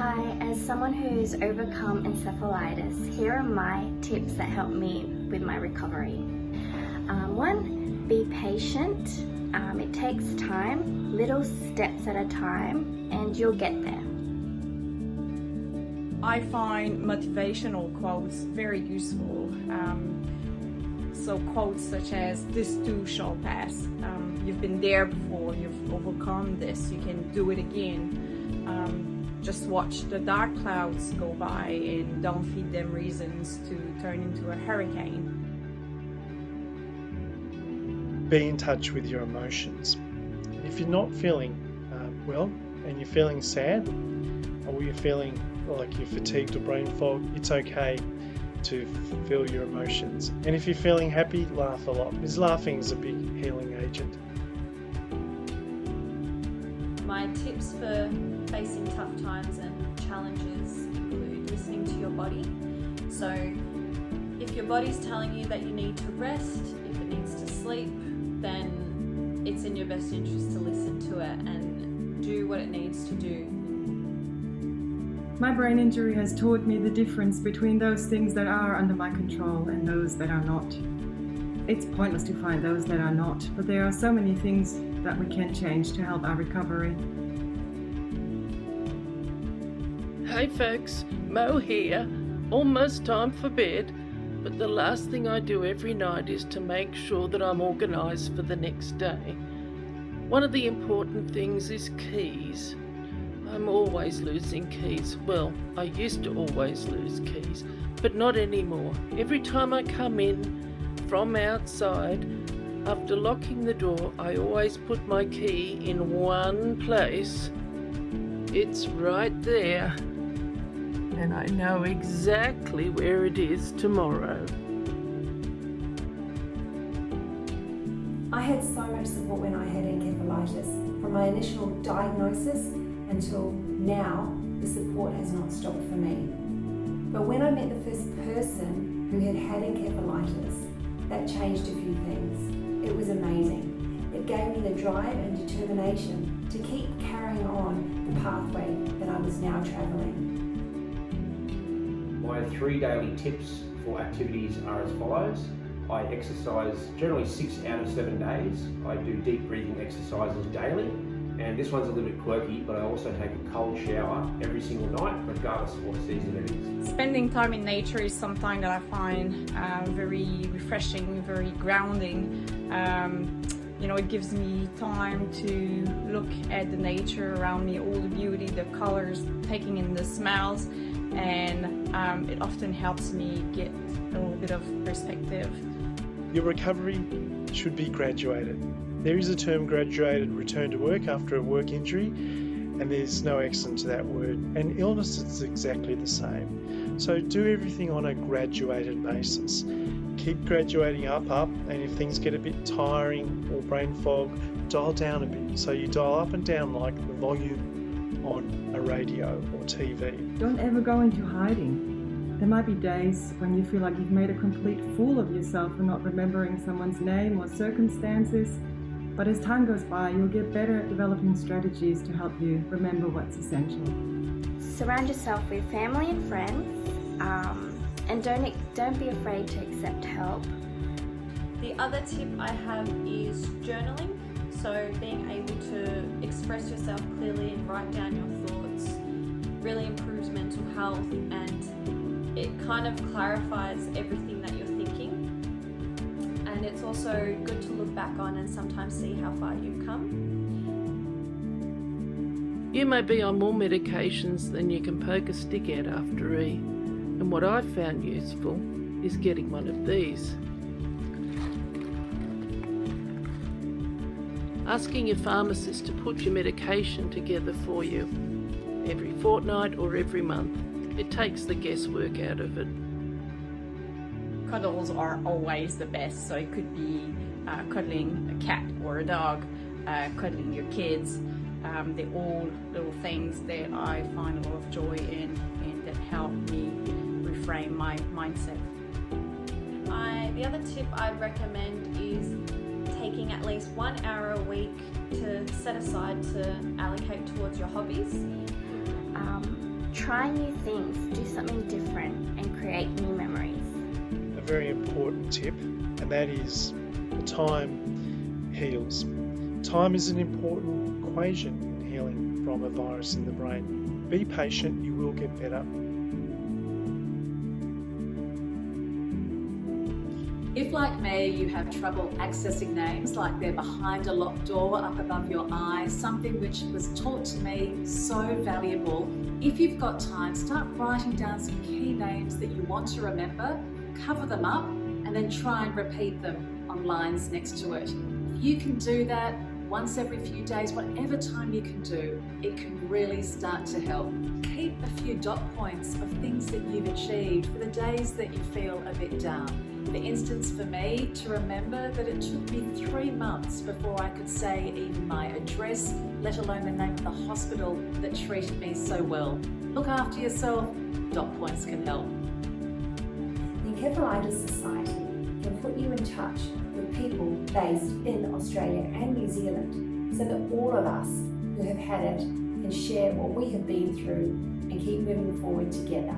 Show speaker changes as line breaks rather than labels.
Hi, as someone who's overcome encephalitis, here are my tips that help me with my recovery. One, be patient. It takes time, little steps at a time, and you'll get there.
I find motivational quotes very useful. So quotes such as, "This too shall pass." You've been there before, you've overcome this, you can do it again. Just watch the dark clouds go by and don't feed them reasons to turn into a hurricane.
Be in touch with your emotions. If you're not feeling well and you're feeling sad, or you're feeling like you're fatigued or brain fog, it's okay to feel your emotions. And if you're feeling happy, laugh a lot, because laughing is a big healing agent.
My tips for facing tough times and challenges include listening to your body. So if your body's telling you that you need to rest, if it needs to sleep, then it's in your best interest to listen to it and do what it needs to do.
My brain injury has taught me the difference between those things that are under my control and those that are not. It's pointless to find those that are not, but there are so many things that we can change to help our recovery.
Hey folks, Mo here. Almost time for bed, but the last thing I do every night is to make sure that I'm organised for the next day. One of the important things is keys. I'm always losing keys. Well, I used to always lose keys, but not anymore. Every time I come in from outside, after locking the door, I always put my key in one place. It's right there, and I know exactly where it is tomorrow.
I had so much support when I had encephalitis. From my initial diagnosis until now, the support has not stopped for me. But when I met the first person who had encephalitis, that changed a few things. It was amazing. It gave me the drive and determination to keep carrying on the pathway that I was now travelling.
My 3 daily tips for activities are as follows. I exercise generally 6 out of 7 days. I do deep breathing exercises daily, and this one's a little bit quirky, but I also take a cold shower every single night, regardless of what season it is.
Spending time in nature is something that I find very refreshing, very grounding. It gives me time to look at the nature around me, all the beauty, the colors, taking in the smells, and it often helps me get a little bit of perspective.
Your recovery should be graduated. There is a term, graduated return to work, after a work injury, and there's no accident to that word. And illness is exactly the same. So do everything on a graduated basis. Keep graduating up, and if things get a bit tiring or brain fog, dial down a bit. So you dial up and down like the volume on a radio or TV.
Don't ever go into hiding. There might be days when you feel like you've made a complete fool of yourself for not remembering someone's name or circumstances. But as time goes by, you'll get better at developing strategies to help you remember what's essential.
Surround yourself with family and friends, and don't be afraid to accept help.
The other tip I have is journaling. So being able to express yourself clearly and write down your thoughts really improves mental health, and it kind of clarifies everything that you're thinking. And it's also good to look back on and sometimes see how far you've come.
You may be on more medications than you can poke a stick at after E, and what I've found useful is getting one of these. Asking your pharmacist to put your medication together for you every fortnight or every month. It takes the guesswork out of it.
Cuddles are always the best, so it could be cuddling a cat or a dog, cuddling your kids. They're all little things that I find a lot of joy in and that help me reframe my mindset.
The other tip I'd recommend is taking at least 1 hour a week to set aside to allocate towards your hobbies.
Try new things, do something different, and create new memories.
A very important tip, and that is time heals. Time is an important equation in healing from a virus in the brain. Be patient, you will get better.
If, like me, you have trouble accessing names, like they're behind a locked door up above your eye, something which was taught to me so valuable, if you've got time, start writing down some key names that you want to remember, cover them up, and then try and repeat them on lines next to it. If you can do that once every few days, whatever time you can do, it can really start to help. Keep a few dot points of things that you've achieved for the days that you feel a bit down. For instance, for me, to remember that it took me 3 months before I could say even my address, let alone the name of the hospital that treated me so well. Look after yourself, dot points can help.
The Encephalitis Society can put you in touch with people based in Australia and New Zealand so that all of us who have had it can share what we have been through and keep moving forward together.